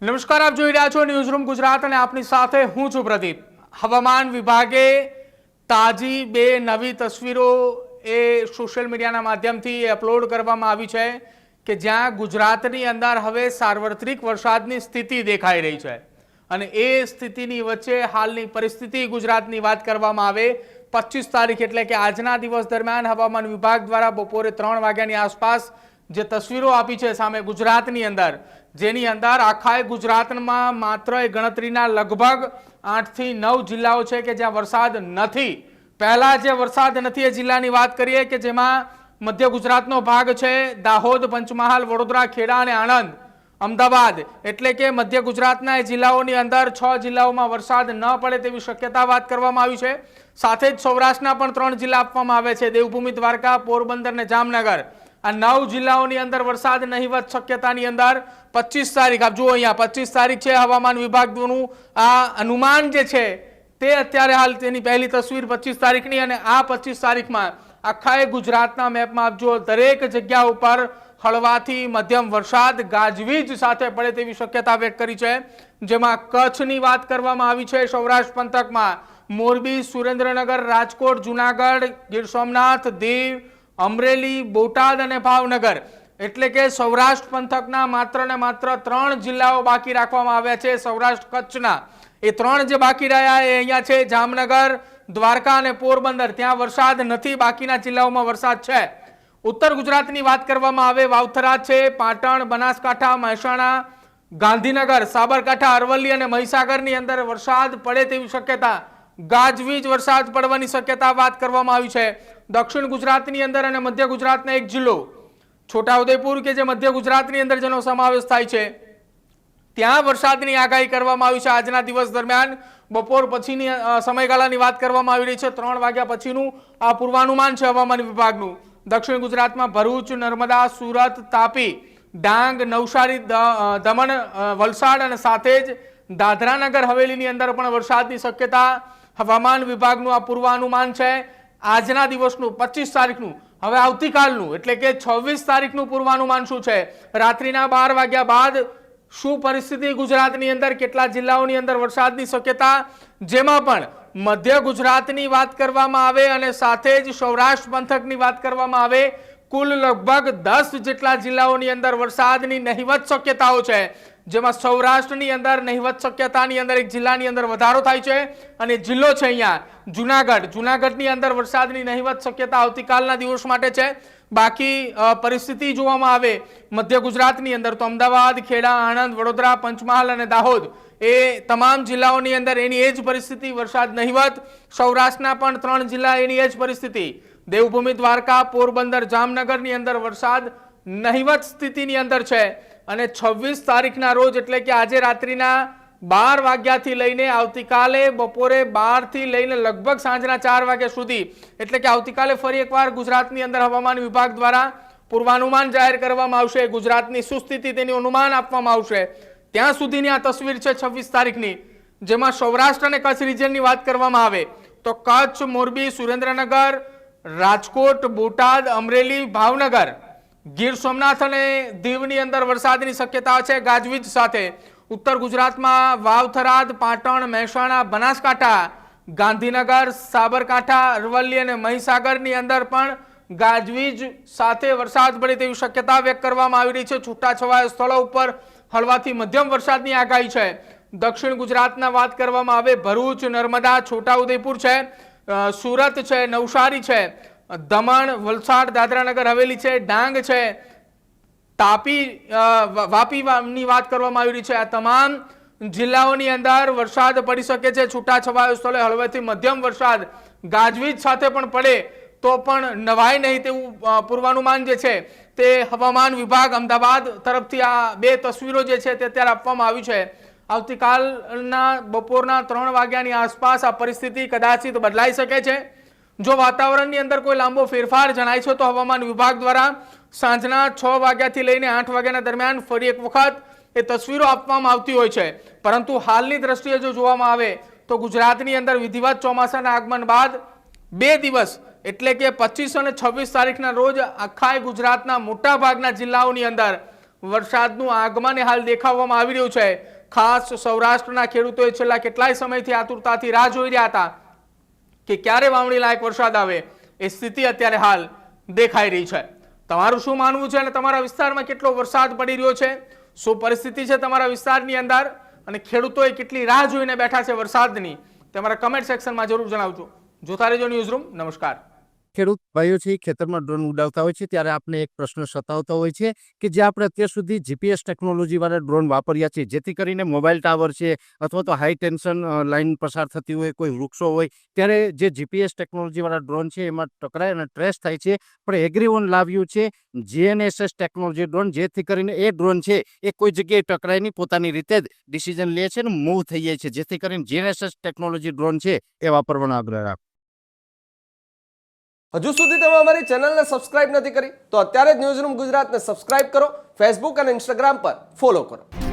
નમસ્કાર, આપ જોઈ રહ્યા છો ન્યૂઝરૂમ ગુજરાત અને આપની સાથે હું છું પ્રદીપ। હવામાન વિભાગે તાજી બે નવી તસવીરો સોશિયલ મીડિયાના માધ્યમથી અપલોડ કરવામાં આવી છે કે જ્યાં ગુજરાતની અંદર હવે સાર્વત્રિક વરસાદની સ્થિતિ દેખાઈ રહી છે અને એ સ્થિતિની વચ્ચે હાલની પરિસ્થિતિ ગુજરાતની વાત કરવામાં આવે 25 તારીખ એટલે કે આજના દિવસ દરમિયાન હવામાન વિભાગ દ્વારા બપોરે 3 વાગ્યાની આસપાસ જે તસવીરો આપી છે સામે ગુજરાતની અંદર, જેની અંદર આખા ગુજરાતમાં માત્ર ગણતરીના લગભગ 8 થી 9 જિલ્લાઓ છે કે જ્યાં વરસાદ નથી। પહેલા જે વરસાદ નથી એ જિલ્લાની વાત કરીએ કે જેમાં મધ્ય ગુજરાતનો ભાગ છે, દાહોદ, પંચમહાલ, વડોદરા, ખેડા અને આણંદ, અમદાવાદ, એટલે કે મધ્ય ગુજરાતના એ જિલ્લાઓની અંદર 6 જિલ્લાઓમાં વરસાદ ન પડે તેવી શક્યતા વાત કરવામાં આવી છે। સાથે જ સૌરાષ્ટ્રના પણ 3 જિલ્લા આપવામાં આવે છે, દેવભૂમિ, દ્વારકા, પોરબંદર અને જામનગર। આ 9 જિલ્લાઓની અંદર વરસાદ નહીવત શક્યતાની અંદર 25 તારીખ આપ જુઓ અહીંયા 25 તારીખ છે હવામાન વિભાગનું આ અનુમાન જે છે તે અત્યારે હાલ તેની પહેલી તસવીર 25 તારીખની અને આ 25 તારીખમાં આખા ગુજરાતના મેપમાં આપ જુઓ દરેક જગ્યા ઉપર હળવાથી મધ્યમ વરસાદ ગાજવીજ સાથે પડે તેવી શક્યતા વ્યક્ત કરી છે, જેમાં કચ્છની વાત કરવામાં આવી છે। સૌરાષ્ટ્ર પંથકમાં મોરબી, સુરેન્દ્રનગર, રાજકોટ, જુનાગઢ, ગીર સોમનાથ, દીવ, અમરેલી, બોટાદ અને ભાવનગર, એટલે કે સૌરાષ્ટ્ર પંથકના માત્ર ને માત્ર 3 જિલ્લાઓ બાકી રાખવામાં આવ્યા છે। સૌરાષ્ટ્ર કચ્છના એ 3 જે બાકી રહ્યા એ અહીંયા છે, જામનગર, દ્વારકા અને પોરબંદર, ત્યાં વરસાદ નથી, બાકીના જિલ્લાઓમાં વરસાદ છે। ઉત્તર ગુજરાતની વાત કરવામાં આવે વાવથરા છે, પાટણ, બનાસકાંઠા, મહેસાણા, ગાંધીનગર, સાબરકાંઠા, અરવલ્લી અને મહીસાગરની અંદર વરસાદ પડે તેવી શક્યતા, ગાજવીજ વરસાદ પડવાની શક્યતા વાત કરવામાં આવી છે। દક્ષિણ ગુજરાતની અંદર અને મધ્ય ગુજરાતનો એક જિલ્લો છોટાઉદેપુર કે જે મધ્ય ગુજરાતની અંદર જેનો સમાવેશ થાય છે ત્યાં વરસાદની આગાહી કરવામાં આવી છે। આજના દિવસ દરમિયાન બપોર પછીની સમયગાળાની વાત કરવામાં આવી રહી છે, 3 વાગ્યા પછીનું આ પૂર્વાનુમાન છે હવામાન વિભાગનું। દક્ષિણ ગુજરાતમાં ભરૂચ, નર્મદા, સુરત, તાપી, ડાંગ, નવસારી, દમણ, વલસાડ અને સાથે જ દાદરાનગર હવેલીની અંદર પણ વરસાદની શક્યતા હવામાન વિભાગનું આ પૂર્વાનુમાન છે। આજના દિવસનું 25 તારીખનું, હવે આવતીકાલનું એટલે કે 26 તારીખનું પૂર્વાનુમાન શું છે, રાત્રિના 12 વાગ્યા બાદ શું પરિસ્થિતિ ગુજરાતની અંદર, કેટલા જિલ્લાઓની અંદર વરસાદની શક્યતા, જેમાં પણ મધ્ય ગુજરાતની વાત કરવામાં આવે અને સાથે જ સૌરાષ્ટ્ર પંથકની વાત કરવામાં આવે, કુલ લગભગ 10 જેટલા જિલ્લાઓની અંદર વરસાદની નહીવત શક્યતાઓ છે, જેમાં સૌરાષ્ટ્રની અંદર નહીવત શક્યતાની અંદર એક જિલ્લાની અંદર વધારો થાય છે અને જિલ્લો છે અહીંયા જુનાગઢ। જુનાગઢની અંદર વરસાદની નહીવત શક્યતા આવતીકાલના દિવસ માટે છે। બાકી પરિસ્થિતિ જોવામાં આવે મધ્ય ગુજરાતની અંદર તો અમદાવાદ, ખેડા, આણંદ, વડોદરા, પંચમહાલ અને દાહોદ એ તમામ જિલ્લાઓની અંદર એની એ જ પરિસ્થિતિ, વરસાદ નહીવત। સૌરાષ્ટ્રના પણ 3 જિલ્લા એની એ જ પરિસ્થિતિ, દેવભૂમિ, દ્વારકા, પોરબંદર, જામનગરની અંદર વરસાદ નહીવત સ્થિતિની અંદર છે અને 26 તારીખના રોજ એટલે કે આજે રાત્રિના 12 વાગ્યાથી લઈને આવતીકાલે બપોરે 12 થી લઈને લગભગ સાંજના 4 વાગ્યા સુધી એટલે કે આવતીકાલે ફરી એકવાર ગુજરાતની અંદર હવામાન વિભાગ દ્વારા પૂર્વાનુમાન જાહેર કરવામાં આવશે, ગુજરાતની શું સ્થિતિ તેનું અનુમાન આપવામાં આવશે। ત્યાં સુધીની આ તસવીર છે 26 તારીખની, જેમાં સૌરાષ્ટ્ર અને કચ્છ રિજનની વાત કરવામાં આવે તો કચ્છ, મોરબી, સુરેન્દ્રનગર, રાજકોટ, બોટાદ, અમરેલી, ભાવનગર, ગીર સોમનાથ અને દીવની અંદર વરસાદની શક્યતા છે ગાજવીજ સાથે। ઉત્તર ગુજરાતમાં વાવથરાદ, પાટણ, મહેસાણા, બનાસકાંઠા, ગાંધીનગર, સાબરકાંઠા, અરવલ્લી અને મહીસાગરની અંદર પણ ગાજવીજ સાથે વરસાદ પડે તેવી શક્યતા વ્યક્ત કરવામાં આવી રહી છે। છૂટાછવાયા સ્થળો ઉપર હળવાથી મધ્યમ વરસાદની આગાહી છે। દક્ષિણ ગુજરાતના વાત કરવામાં આવે ભરૂચ, નર્મદા, છોટાઉદેપુર છે, સુરત છે, નવસારી છે, દમણ, વલસાડ, દાદરાનગર હવેલી છે, ડાંગ છે, તાપી, વાપીની વાત કરવામાં આવી રહી છે। આ તમામ જિલ્લાઓની અંદર વરસાદ પડી શકે છે। છૂટાછવાયા સ્થળે હળવેથી મધ્યમ વરસાદ ગાજવીજ સાથે પણ પડે તો પણ નવાય નહીં તેવું પૂર્વાનુમાન જે છે તે હવામાન વિભાગ અમદાવાદ તરફથી આ બે તસવીરો જે છે તે અત્યારે આપવામાં આવી છે। આવતીકાલના બપોરના 3 વાગ્યાની આસપાસ આ પરિસ્થિતિ કદાચિત બદલાઈ શકે છે। જો વાતાવરણની અંદર કોઈ લાંબો ફેરફાર જણાય છે તો હવામાન વિભાગ દ્વારા સાંજના 6 વાગ્યાથી લઈને 8 વાગ્યાના દરમિયાન ફરી એક વખત એ તસવીરો આપવામાં આવતી હોય છે, પરંતુ હાલની દ્રષ્ટિએ જો જોવામાં આવે તો ગુજરાતની અંદર વિધિવત ચોમાસાના આગમન બાદ 2 દિવસ એટલે કે 25 અને 26 તારીખના રોજ આખા ગુજરાતના મોટા ભાગના જિલ્લાઓની અંદર વરસાદનું આગમન હાલ દેખાવામાં આવી રહ્યું છે। ખાસ સૌરાષ્ટ્રના ખેડૂતોએ છેલ્લા કેટલાય સમયથી આતુરતાથી રાહ જોઈ રહ્યા હતા કે ક્યારે વાવણી લાયક વરસાદ આવે। એ સ્થિતિ અત્યારે હાલ દેખાઈ રહી છે। તમારું શું માનવું છે અને તમારા વિસ્તારમાં કેટલો વરસાદ પડી રહ્યો છે, શું પરિસ્થિતિ છે તમારા વિસ્તારની અંદર, અને ખેડૂતોએ કેટલી રાહ જોઈને બેઠા છે વરસાદની, તમારા કમેન્ટ સેક્શનમાં જરૂર જણાવજો। જોતા રહેજો ન્યૂઝરૂમ। નમસ્કાર। ખેડૂત ભાઈઓ છે ખેતરમાં ડ્રોન ઉડાવતા હોય છે ત્યારે આપણે એક પ્રશ્ન સતાવતો હોય છે કે જે આપણે અત્યાર સુધી જીપીએસ ટેકનોલોજીવાળા ડ્રોન વાપર્યા છે, જેથી કરીને મોબાઈલ ટાવર છે અથવા તો હાઈ ટેન્શન લાઇન પસાર થતી હોય, કોઈ વૃક્ષો હોય, ત્યારે જે જીપીએસ ટેકનોલોજીવાળા ડ્રોન છે એમાં ટકરાય અને ટ્રેસ થાય છે। પણ એગ્રીઓન લાવ્યું છે GNSS ટેકનોલોજી ડ્રોન, જેથી કરીને એ ડ્રોન છે એ કોઈ જગ્યાએ ટકરાય નહીં, પોતાની રીતે જ ડિસિઝન લે છે અને મૂવ થઈ જાય છે, જેથી કરીને GNSS ટેકનોલોજી ડ્રોન છે એ વાપરવાનો આગ્રહ રાખો। હજુ સુધી તમે અમારી ચેનલને સબસ્ક્રાઇબ નથી કરી તો અત્યારે જ ન્યૂઝરૂમ ગુજરાતને સબસ્ક્રાઇબ કરો, ફેસબુક અને ઇન્સ્ટાગ્રામ પર ફોલો કરો।